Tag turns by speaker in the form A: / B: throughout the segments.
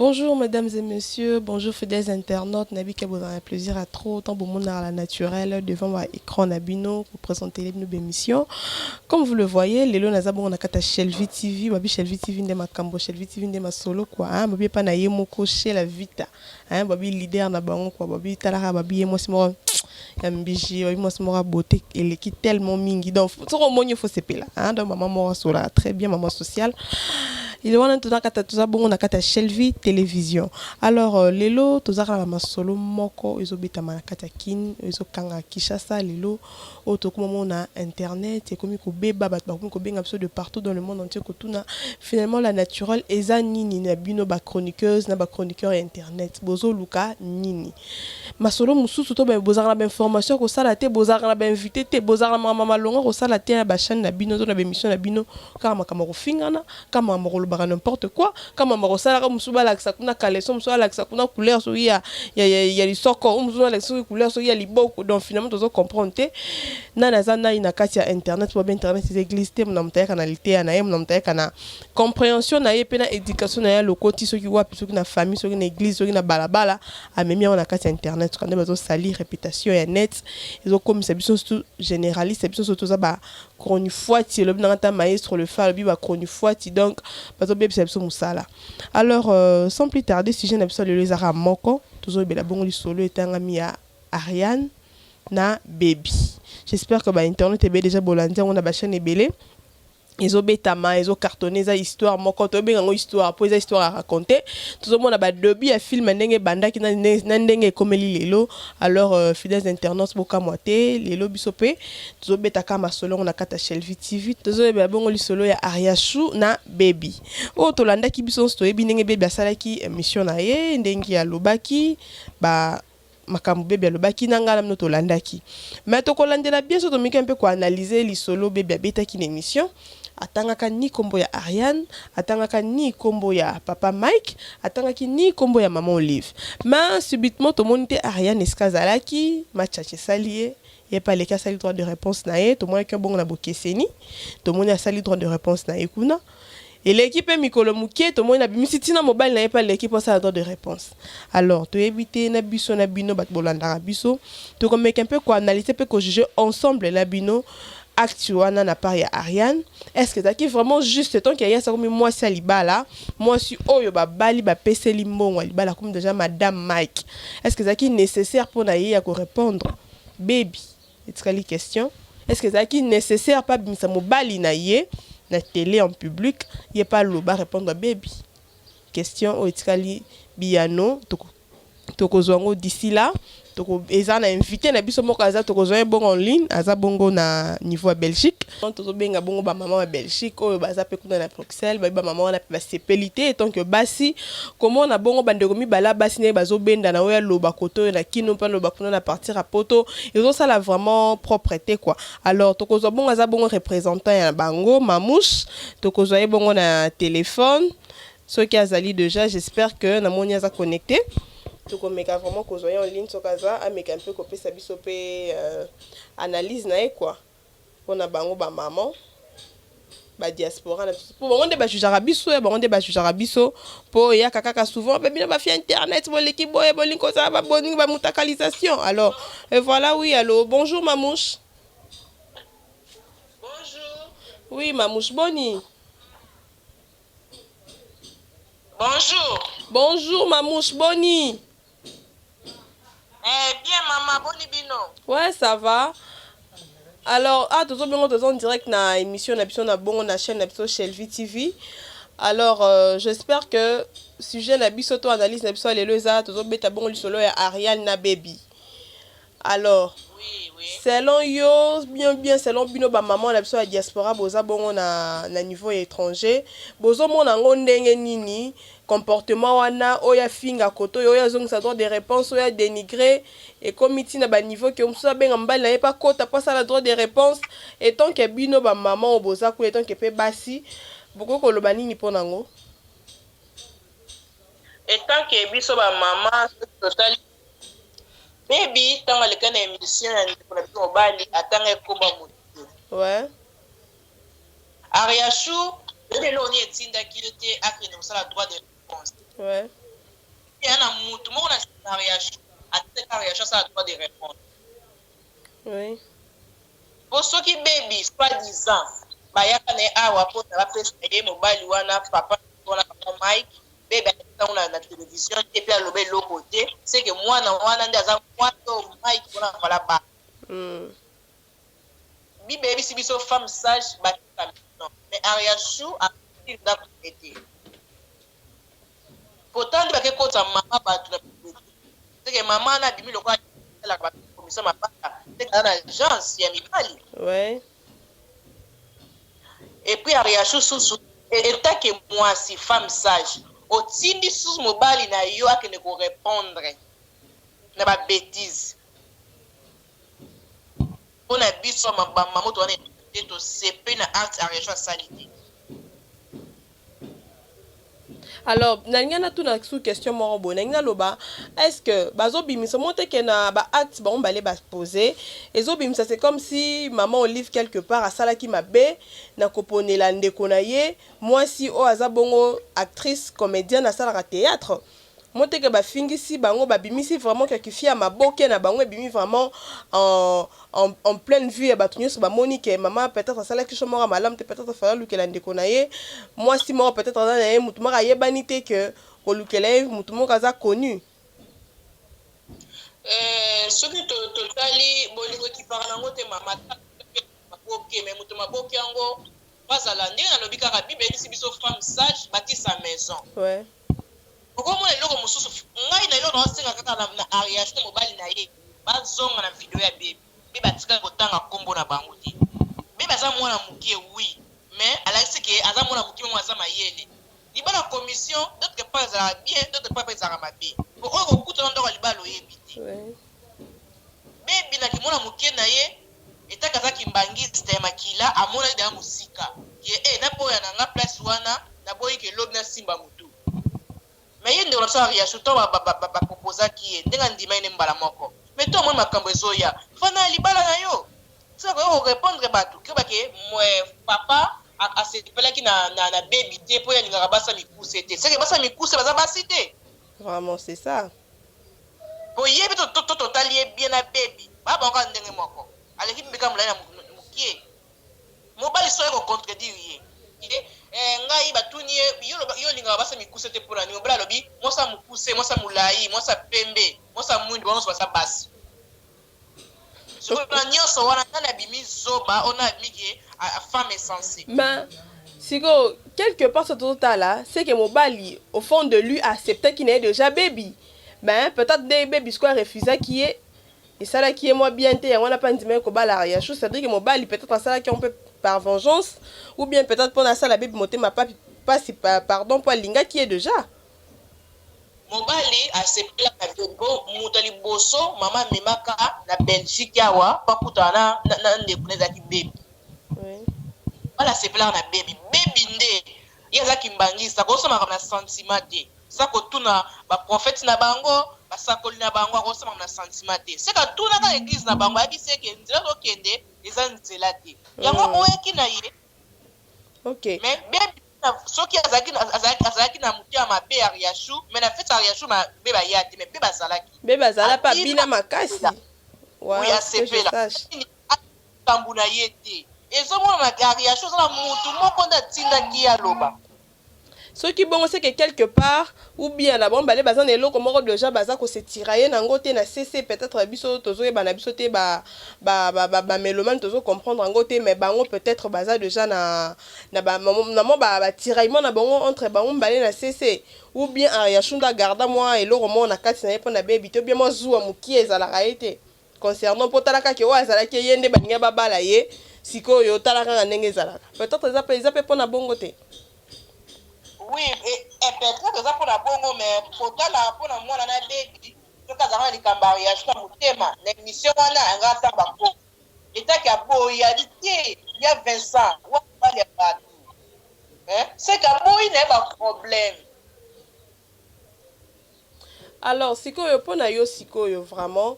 A: Bonjour mesdames et messieurs, bonjour fidèles internautes, Nabi Kabo dans un plaisir à trop, tant bon monde à la naturelle, devant mon écran Nabino pour présenter les nouvelles émissions. Comme vous le voyez, les lots nazabon on a kata Shelvi TV, babi Shelvi TV de ma cambo, Shelvi TV de ma solo quoi, hein, babi pas na yemoko chez la vita, hein, babi leader na bango quoi, babi talara babi yemo simo yambiji, babi mo simo beauté, elle qui tellement mingi, donc tout le monde il faut se là, hein, donc maman mora sola, très bien maman sociale. Il y a tout ça bon on a kata Shelvi télévision. Alors lelo tozaka la masolo moko ezobeta manakata kin ezokanga Kishasa lelo auto comme on a internet et comme ko beba bat ba ko benga de partout dans le monde entier ko tuna finalement la naturelle eza nini na bino ba chroniqueuse na ba chroniqueur internet bozo luka nini masolo mususu to ba bozaka na information ko sala te bozaka na ba invité te bozaka na mama longa ko sala te na ba chaîne na bino to na ba émission na bino kama ko fingana kama n'importe quoi comme marosala comme musuba la kuna kaleso musuba la kuna couleur so ya lisoko musuba la couleur so ya liboko donc finalement tu dois comprendre na nazana ina kati ya internet pour internet c'est église te na mutaya kanalité na yem na mutaya kana compréhension na yepe na éducation na ya lokoti so ki wapi so ki na famille so ki na église so ki na balabala amemi na kati ya internet quand bazo sali réputation ya net ils ont comme ça biso tout généraliste biso surtout ça ba chronifuati le binata maestro le fa le biba chronifuati donc alors sans plus tarder si je n'ai pas le lézard moko toujours bela bongo solo etanga mi ya Ariane na baby j'espère que ba internet est déjà bolandi on a ba chaîne ebele ils ont betama ils ont cartonné za histoire moko to benga histoire pour histoire à raconter tout le monde a ba début à film ndenge banda ki na ndenge komeli lelo alors fidèles internautes boka moité lelo bisope tout betaka masolo on a kata Shelvi TV tout ba bongo li solo ya Ariashu na baby o to landa ki biso sto ebi ndenge baby asala ki émission na ye ndenge ya lobaki ba makambo bébé alobaki nanga na to landaki mais to kolandela bien so to miki un peu ko analyser li solo bébé abetaki na émission atangaka ni kombo ya Ariane atangaka ni kombo ya papa Mike atangaki ni kombo ya maman Olive mais subitement to monte Ariane eskazalaki machache salie et pas les cas sali droit de réponse na ye to mona ke bongo na bokeseni to mona sali droit de réponse na ye kuna. Et l'équipe est Mikolo Mouké, tout le monde a mis na mobile n'a pas l'équipe pour ça de réponse. Alors, tu éviter na biso na bino bat bolanda biso, tu comme un peu quoi analyser peu que juger ensemble la bino actuana na part ya Ariane. Est-ce que ça qui vraiment juste tant qu'il y a ça comme moi ça libala, moi si oyo ba bali ba pese limbongo libala comme déjà madame Mike. Est-ce que ça qui nécessaire pour na ya ko répondre baby? Est-ce que question? Est-ce que ça qui nécessaire pas bimisa mobile na ye? La télé en public, il n'y a pas le bas répondre à baby. Question au Itkali Biano, Toko Zongo d'ici là, Toko Ezana invité na biso moko aza Toko Zongo bon en ligne, aza bongo na niveau à Belgique. Toko benga bongo ba maman à Belgique, o baza pe kuna na Bruxelles, ba maman na ba sepelité tant que basi, comment na bongo bande komi bala basi ne bazo benda na oya loba koto na kino pa loba kuna na partir à poto, ils ont ça là vraiment propreté quoi. Alors Toko Zongo bongo aza bongo représentant ya bango mamouche, Toko Zongo bongo na téléphone. Ceux qui azali déjà, j'espère que na moni aza connecté. Tout comme vraiment qu'on soit en ligne sur casa avec un peu copier sa bisopé analyse na quoi on a bango ba maman ba diaspora pour on de ba jujara biso et on de ba jujara biso pour ya kaka souvent ba bien ba fi internet bon l'équipe boy bon link ça ba boni ba mutakalisation alors et voilà oui allô bonjour mamouche
B: bonjour
A: oui mamouche boni bonjour mamouche boni.
B: Bien maman, boni bino.
A: Ouais, ça va. Alors, tout le monde est en direct na émission na bon na chaîne na Shelvi TV. Alors, j'espère que sujet na biso to analyse na biso les leza to beta bon li solo ya Ariane na baby. Alors,
B: oui.
A: Selon yo bien selon bino ba maman na biso ya diaspora boza bongo na niveau étranger, bozo mona ngo ndenge nini comportement wana oya finga koto oya zongisa droit de réponse oya dénigrer et comité na ba niveau que musa benga mbali na pas kota pas ça la droit de réponse et tant que bino ba maman boza ku et tant que pe basi boko ko loba nini pona ngo
B: et tant que biso ba maman total baby tant le kana émission pour la mobile atanga komba mutu
A: ouais
B: Ariashu le loni etinda ki était akene musala droit de réponse
A: ouais
B: il y a un mot, tout le monde a un mariage. À cet mariage, ça a le droit de répondre.
A: Oui.
B: Pour ceux qui baby, soi-disant, bah, il y a un awa pour la presse, et mobile, ou un papa, ou un papa Mike, bébé, on a la télévision, et puis à l'autre côté, c'est que moi, on a un Mike, on a là-bas. Bi baby, si biso femme sage, bah, mais Ariachou a dit d'accompagner. Pourtant, il y a quelque chose à maman, c'est que maman a dit le quoi, la commission m'a pas, c'est dans l'agence, il y a Mikali.
A: Ouais.
B: Et puis Ariachou sous, et tant que moi, si femme sage, au tindi sous mobile, na yo a que ne répondre, n'a pas bêtise. On a vu sur ma maman, on est au CP, na art Ariachou a salité.
A: Alors, nangana tout na sous question morobo nangana loba est-ce que bazo bimisa monte que na ba acte ba on balé ba poser et zo bimisa c'est comme si maman on livre quelque part à sala qui m'a bé na koponela ndeko na ye moi si o aza bongo actrice comédienne na sala théâtre monte que ba fingisi bango ba bimisi vraiment que fia maboke na bango bimi vraiment en pleine vue ya batunyo so ba monique maman peut-être sala ki chomora malam te peut-être fala lukela ndeko na ye moi si moi peut-être dans na ye mutumaka yebanité que ko lukela ye mutumaka za connu
B: ce qui totali bolingo ki parla ngote mama maboke mais mutuma boke yango bazala ndenge na lobi kaka bible si biso femme sage bâtit sa maison
A: ouais
B: okomona eloko mosusu ngai na eloko naosenga kaka na ariage te mobali na ye bazonga na video ya bebe mpe batika kotanga nkombo na bango te bebe aza mwana moke wi mais alakisi ke aza mwana moke mongo aza mayele libala commission d'autre part ezalaka bien d'autre part mpe ezalaka mabe po oyo kokutana ndoko libala oyebi te bebi naki mwana moke na ye etaka azaki mbangiste ya makila amonaki daya mosika ye naboya na nga place wana naboyi ke lobi nasimba motu mais ye ndeko na biso ariacho to bapropozaki ye ndenge ndima ye ne mbala moko mais to omoni makambo ezoya fana ya libala na yo soki oyo korépondre bato kebake papa asepelaki na bebi te mpo yalingaka basa mikuse te seke basa mikuse baza basi te
A: vraiment c'est ça
B: boyebi totali ye bien na bebi babangoka ndenge moko aleki mbeka molai na mokie mobali so ye kocontredire ye ngai batuni ye yo olingaka basa mikuse te mpona nini mobali alobi mwasa mokuse mwasa molai mwasa pembe mwasa mwindu bango nyonso baza basi sokona nyonso wana nani abimi zoba ona abimiki femme essentielle
A: mais siko quelque part ce total là c'est que mobali au fond de lui acceptait qu'il n'ait déjà baby mais peut-être des baby quoi refusa qui est et ça là qui est moi bien té on a pas dit mais ko bala ya chose c'est dire que mobali peut-être ça là qui on peut par vengeance ou bien peut-être pour ça la baby monter ma pas si pardon pour linga qui est déjà
B: mobali asepela na bebo mutu liboso mama memaka na Belgique awa pakutana na ndeko nezaki bebi wala asepela na bebi nde ye azaki mbangisa kosomaka na sentiment te sa kotuna baprofete na bango basakoli na bango akosomaka na sentiment te seka tunaka eglise na bango ayebisi eke nzela tokende eza nzela te yango oyeki na ye
A: ok
B: mais bebi soki azalaki na motu ya mabe ya riachu mais na fete ya riachu be baya te mais mpe bazalaki
A: be bazala pa bina makasi
B: oui asepela kambu na ye te ezomona na riachu eza na motu moko nde atindaki ye aloba
A: soki bongo c'est que quelque part ou bien la bombe bale baza na eloko moko déjà baza ko se tirailler nango te na cc peut-être biso tozoyeba na biso te ba mélomane tozo comprendre ngo te mais bango peut-être baza déjà na ba tiraillement na bango entre bango bale na cc ou bien ariachunda garda moi eloko mo na kati na ye pona baby to bien mo zuwa mukie ezalaka ye te concernant potalaka ke wa ezalaki yende baninga babala ye sikoyo talaka na ndenge ezalaka peut-être eza pe pona bongo te
B: oui peut-être eza mpona bongo mais kotala mpona mwana na bebi soki azalaka na likambo ya riachu na motema na émission wana yanga atamba ko etaki aboyi adi te ya Vincent wabali ya bato seke aboyi na ye baproblème
A: alors sikoyo mpona yo sikoyo vraiment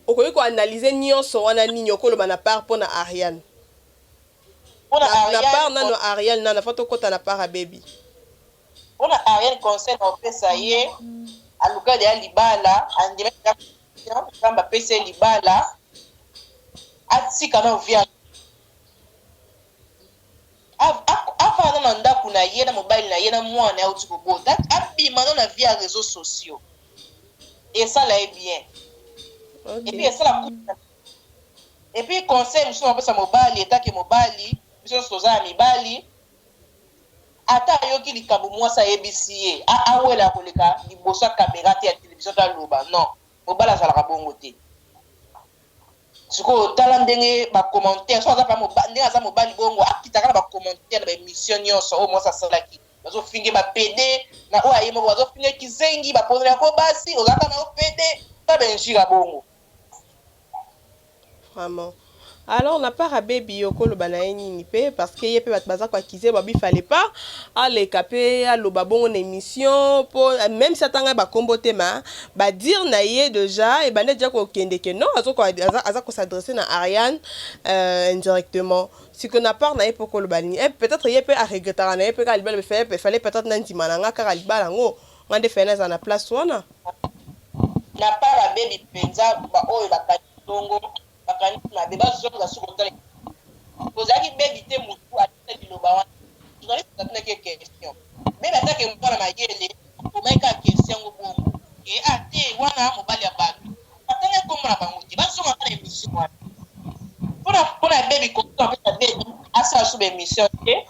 A: okoki koanalyse nyonso wana nini okoloba na part mpona Ariane na part nano Ariel nana fa tokota na part ya baby
B: mpona Ariane conseil na opesa ye aluka de ya libala andimeka kamba pesa ye libala atika na ovia avanda na ndako na ye na mobali na ye na mwana ya uti kobota abima na vie ya réseaux sociaux esala ye bien et puis esala et puis conseil mosusu apesa mobali etake mobali biso nyonso toza ya mibali ata ayoki likambo mwasi ayebisi ye awela koleka liboso ya kamera te ya televizio to aloba non mobali azalaka bongo te sikoyo tala ndenge bacommentaire so aza ndenge aza mobali bongo akitaka na bacommentaire na baémission nyonso oyo mwasi asalaki bazofinge bapede na oyo aye moko bazofinge kizengi bapondela yango basi ozalaka na opede ta benjira bongo
A: vraiment. Alors, on n'a pas rabé bioko le banaïni ni pe parce que y a pas baza quoi qu'ils aient, il fallait pas aller caper à l'obabon en émission pour même si attends ba combo tema ba dire naïe déjà et ba déjà ko kende que non azo s'adresser na Ariane indirectement si qu'on a pas naïe pour ko le bani et peut-être y a pas à regretter naïe peut qu'alibal fallait peut-être nanti mananga car alibal ngo on de faire na place wana
B: na pas rabé bi penza ba oyo ba katongo bakanisi mabe bazonga soki otala kozalaki bebi te motu atala liloba wana journaliste atunaki question bebi atake mwana mayele omayika question yango bongo e ate wana mobali ya bato atanga kombo na bango te bazonga kala émission wana mpona bebi koapesa bebi asala so baémission te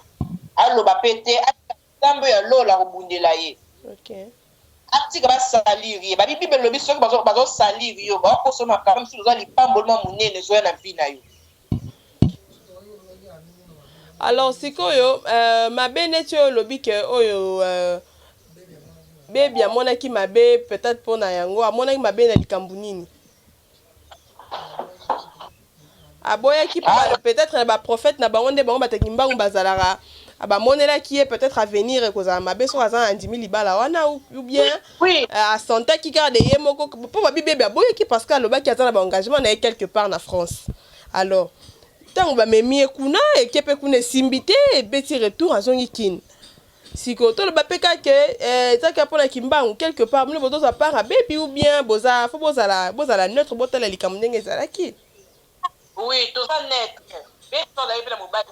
B: aloba pe te atika nzambe oyo alola kobundela ye atika basaliri ye babibi belobi soki bazosaliri yo bakosomaka même si oza lipamboloma monene ezoya na vi na yo
A: alors sikoyo mabe neti oyo olobi ke oyo bebi amonaki mabe peut-être mpona yango amonaki mabe na likambo nini aboyaki peut-être na baprophète na bango nde bango bateki mbangu bazalaka bamonelaki ye peut-être avenir ekozala mabe soki aza na andimi libala wana ou bien asantaki kaka de ye moko mpo babi bebi aboyaki parce que alobaki aza na baengagement na ye quelque part na France alors ntango bamemi ye kuna eke mpe kuna esimbi te ebeti retour azongi kini sikoyo toloba mpe kake ezaki aponaki mbangu quelque part mine bozoza part ya bebi ou bien fo bozala neutre botala likambo ndenge ezalaki
B: oui toza neutre bebi tozali mpe na mobali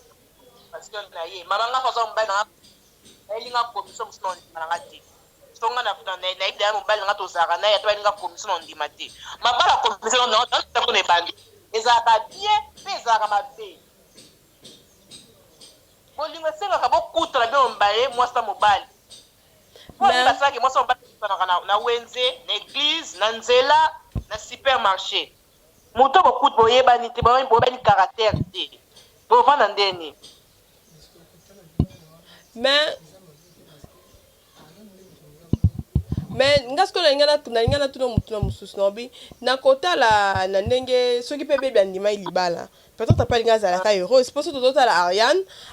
B: passion na ye mama nga faza mobali na elinga commission mosusu na ndima nanga te songa nayebi ya mobali nanga tozalaka naye ata balinga commission na ndima te mabala commission nantango na ebandi ezalaka bien mpe ezalaka mabe bolingo esengaka bokutana bino mobali mwasi na mobali po basalaki mwasi na mobali kutanaka na wenze na église na nzela na supermarché moto bokuta boyebani te boyebani caractère te bovanda ndeni
A: mais nga sikoyo nalinga na tuna motu na mosusu na obi nakotala na ndenge soki mpe bebi andima libala peut-être mpe alinga azalaka heureuse mpo so tozotala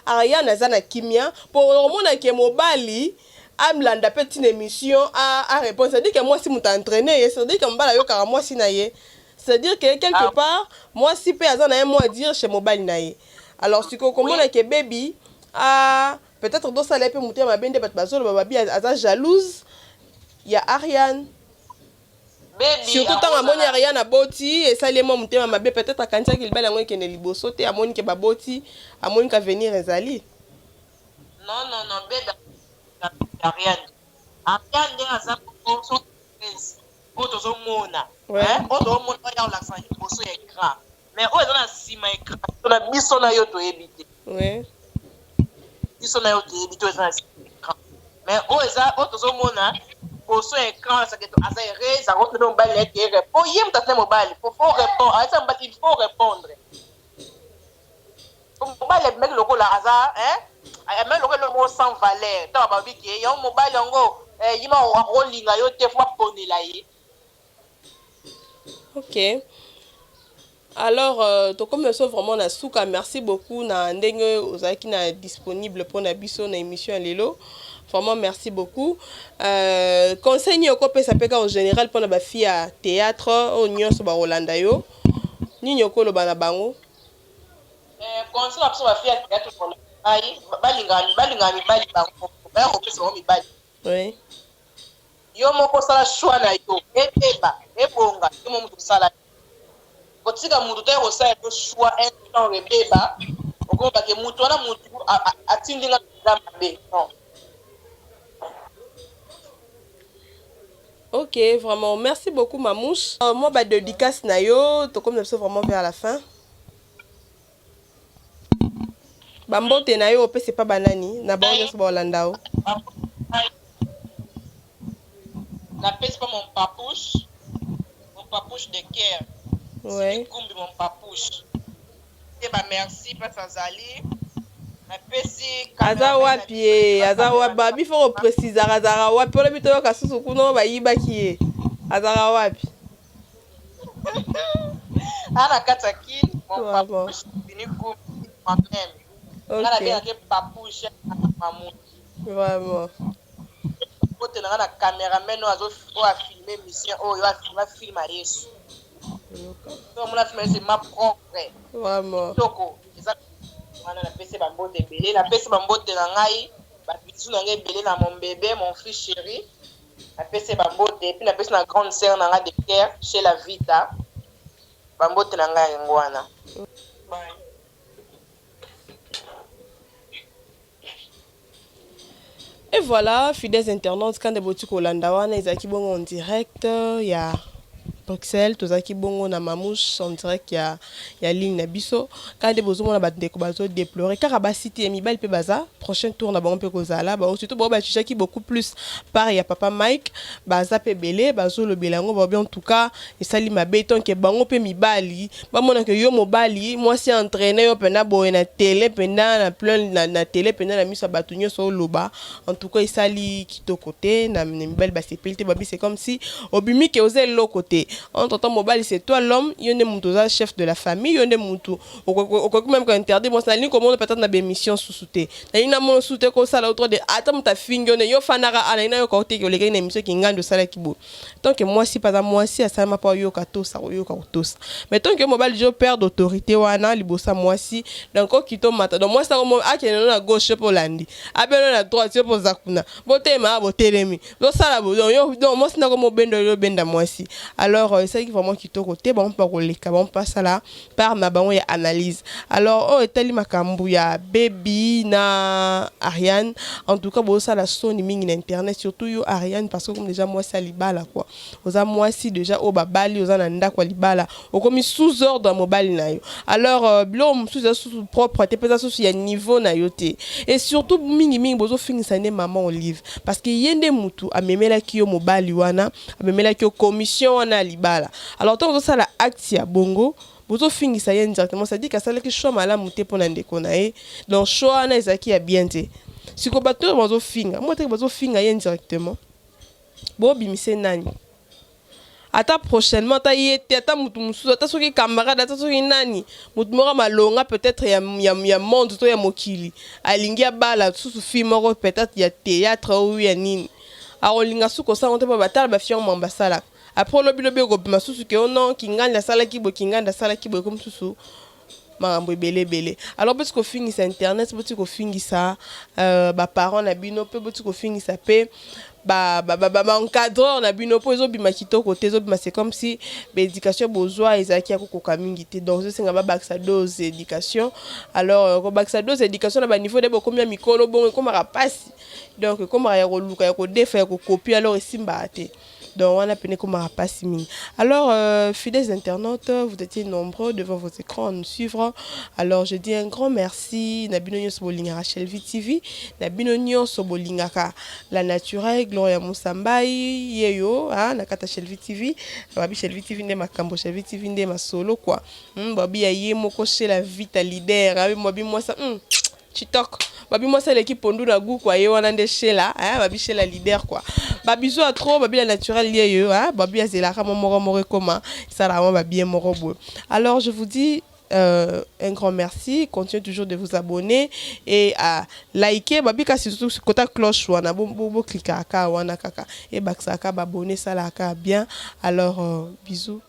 A: Ariane aza na kimia mpo omonake mobali amlanda mpe ntina émission arépondre c'est-à-dire que mwasi moto entraîne ye c'est-à-dire que mobali ayokaka mwasi na ye c'est-à-dire que quelque part mwasi mpe aza na ye mot à dire chez mobali na ye alors sikoyo komonake bebi peut-être dosala ye mpe motu ya mabe nde bato bazoloba babi aza jalouse ya Ariane surtout ntango amoni Ariane aboti esali ye mwa motema mabe peut-être akanisaki libala yango ekende liboso te amoni ke baboti amoni ka avenir ezali
B: non bebe Ariane ndenge aza oyo tozomona oyo tozomona oyo olakisa liboso ya écran mais oyo eza na nsima écran na biso na yo toyebi te biso na yo toyebi te oyo eza na nsima écran mais oyo tozomona poso écran aza erase akote mobali na ete répond ye moto atene mobali faut répondre aza mobali il faut répondre mobali ameki lokola aza ameki lokola eloko sans valeur ntango babi ke yango mobali yango yima akolinga yo te fo baponela ye
A: ok alors tokomi so vraiment na suka merci beaucoup na ndenge ozalaki na disponible mpona biso na émission ya lelo vraiment merci beaucoup conseil nini okopesa mpe kaka en général mpona bafille ya théâtre oyo nyonso bakolanda yo nini okoloba na bango
B: conseil na biso bafille ya théâtre balingaka mibali bango baya kopesa bango mibali
A: Oui.
B: Yo moko sala choix na yo ebeba ebonga yo mo mutu sala kotika mutu te ko sala yo choix un temps ebeba okomba ke mutu wana mutu atindinga mabe non.
A: Ok, vraiment, merci beaucoup Mamouche. Moi, bah, dédicace na yo, to comme ça vraiment vers la fin. Bambote na yo, c'est pas banani, na ba nyos ba Holandao.
B: Na pèse pas mon papouche de cœur.
A: Ouais.
B: Kumbi mon papouche. Et bah merci pas Azali. Na pèse
A: Aza wapi, aza wapi, il faut préciser azara wapi, pour le bito ka susu kuno ba yiba kiye. Azara wapi.
B: Ana katakin mon papouche fini kumbi moi-même. Ana bien que papouche maman.
A: Vraiment.
B: Côté na caméraman ozo filmer mission oyo va filmer Yesu. Donc mon film c'est ma propre.
A: Vraiment.
B: Toko exact. Wana na pese bambote belé, na pese bambote na ngai, ba bisu na ngai belé na mon bébé, mon fils chéri. Na pese bambote et puis na pese na grande sœur na ngai de cœur chez la Vita. Bambote na ngai ngwana. Bye.
A: Et voilà, fidèles internautes, quand des boutiques Hollanda, ils ont bon en direct, il y a Bruxelles, tous qui bongo na Mamouche en direct, il y a ligne na biso. Quand des besoins na battre ko bazo déplorer, car ba cité mi bal pe baza, prochain tour na bon pe kozala, ba surtout bon ba chicha qui beaucoup plus par ya papa Mike, baza pe belé, bazo le belango ba bien en tout cas, et sali ma béton que bango pe mi bali, ba mona que yo mo bali, moi c'est entraîné yo pena bo na télé pena na plein na télé pena na misa batunyo so loba. En tout cas, il sali kito côté na mi bal ba sécurité babi c'est comme si obimi que osé l'autre côté. Entre temps mobile c'est toi l'homme, il y a un chef de la famille, il y a un même quand interdit moi ça ligne comment peut-être na bémission sous-souté. Na ina mon sous-souté ko sala autour de attends ta fingo ne yo fanara ala ina yo côté que les gars une émission qui ngando sala kibo. Tant que moi si pas à moi si ça m'a pas yo kato ça yo katos. Mais tant que mobile je perds d'autorité wana libosa moi si donc kito mata. Donc moi ça comme a que na gauche pour landi. A ben na droite pour zakuna. Botema botelemi. Do sala bo yo donc moi si na comme bendo yo benda moi si. Alors c'est vraiment qui te côté bon pas les bon passe là par na bon ya analyse. Alors oh etali makambu ya baby na Ariane en tout cas bon ça la son ming internet surtout yo Ariane parce que comme déjà moi ça libala quoi. Oza moi si déjà au babali oza nanda kwa libala o comme sous ordre mobile na yo. Alors blom sous propre te pesa sous ya niveau na yo te. Et surtout mingi bozo finisa ne maman Olive parce que yende mutu amemela ki yo mobile wana amemela ki yo commission wana libala. Alors tant que ça la acte ya bongo bozo fingi ça y directement ça dit que ça le choix mala muté pour ndeko na e donc choix na ezaki ya bien te si ko bato bozo finga moi te bozo finga y directement bo bimise nani ata prochainement ta yete ata mutu mususu ata soki camarade ata soki nani mutu moko malonga peut-être ya monde to ya mokili alingi ya bala susu film moko peut-être ya théâtre ou ya nini a olinga suko sa on te ba batala ba fion mambasala. Après le bilobe gobima susu ke ono kinganda sala kibo kinganda sala kibo comme susu marambo belé. Alors parce qu'on finit sur internet parce qu'on finit ça ba parents na bino pe parce qu'on finit ça pe ba encadreur na bino po zo bima kito côté zo bima c'est comme si l'éducation besoin ezaki ya ko kamingité donc c'est nga ba baksa dose éducation alors ko baksa dose éducation na ba niveau de combien mikolo bon comme rapasi donc comme ya ko luka ya ko defa ya ko copier alors esimba ate. Donc, on a peine comme un passimi. Alors, fidèles internautes, vous étiez nombreux devant vos écrans à nous suivre. Alors, je dis un grand merci. Nabinonio Sobolinga Rachel VTV. Nabinonio Sobolinga La Naturelle, Gloria Moussambaï, Yeyo, Nakata Shell VTV. Babi Shell VTV n'est ma cambo, Shell VTV n'est ma solo, quoi. Babi Aye, Moko chez la Vita leader. Babi, moi ça. TikTok. Babi moi c'est l'équipe Pondu na goût quoi et on a des chez là babi chez la leader quoi. Babi zo à trop babi la naturelle lié babi azela ka moro comment ça là va bien moro bo. Alors je vous dis un grand merci, continuez toujours de vous abonner et à liker babi ka surtout sur côté cloche wana bo cliquer aka wana kaka et baksa ka abonner ça là ka bien. Alors bisous.